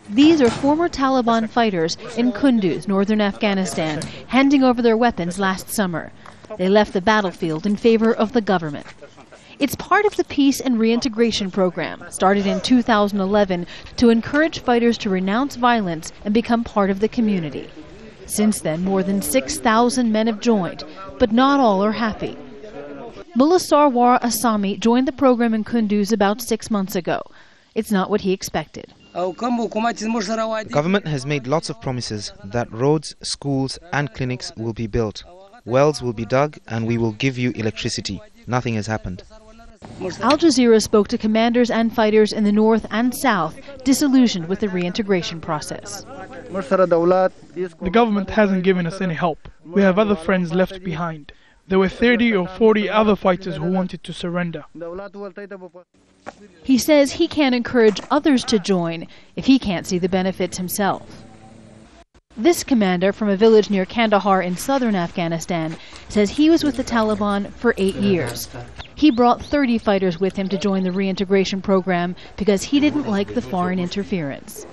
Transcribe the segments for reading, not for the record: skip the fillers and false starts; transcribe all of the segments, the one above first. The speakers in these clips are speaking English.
These are former Taliban fighters in Kunduz, northern Afghanistan, handing over their weapons last summer. They left the battlefield in favor of the government. It's part of the Peace and Reintegration program, started in 2011 to encourage fighters to renounce violence and become part of the community. Since then, more than 6,000 men have joined, but not all are happy. Mullah SARWAR ASAMI joined the program in Kunduz about 6 months ago. It's not what he expected. The government has made lots of promises that roads, schools and clinics will be built. Wells will be dug and we will give you electricity. Nothing has happened. Al Jazeera spoke to commanders and fighters in the north and south, disillusioned with the reintegration process. The government hasn't given us any help. We have other friends left behind. There were 30 or 40 other fighters who wanted to surrender. He says he can't encourage others to join if he can't see the benefits himself. This commander from a village near Kandahar in southern Afghanistan says he was with the Taliban for 8 years. He brought 30 fighters with him to join the reintegration program because he didn't like the foreign interference.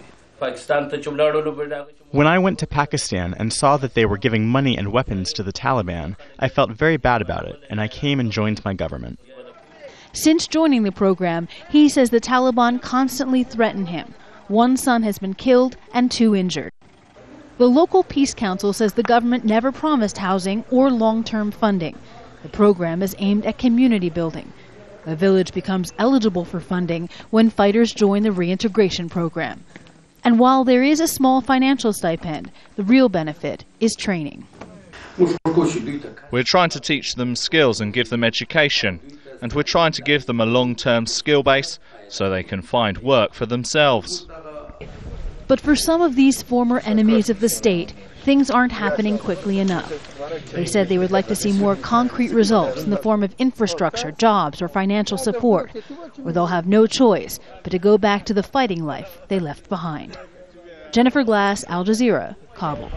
When I went to Pakistan and saw that they were giving money and weapons to the Taliban, I felt very bad about it, and I came and joined my government. Since joining the program, he says the Taliban constantly threaten him. 1 son has been killed and 2 injured. The local Peace Council says the government never promised housing or long-term funding. The program is aimed at community building. The village becomes eligible for funding when fighters join the reintegration program. And while there is a small financial stipend, the real benefit is training. We're trying to teach them skills and give them education. And we're trying to give them a long-term skill base so they can find work for themselves. But for some of these former enemies of the state, things aren't happening quickly enough. They said they would like to see more concrete results in the form of infrastructure, jobs, or financial support, or they'll have no choice but to go back to the fighting life they left behind. Jennifer Glasse, Al Jazeera, Kabul.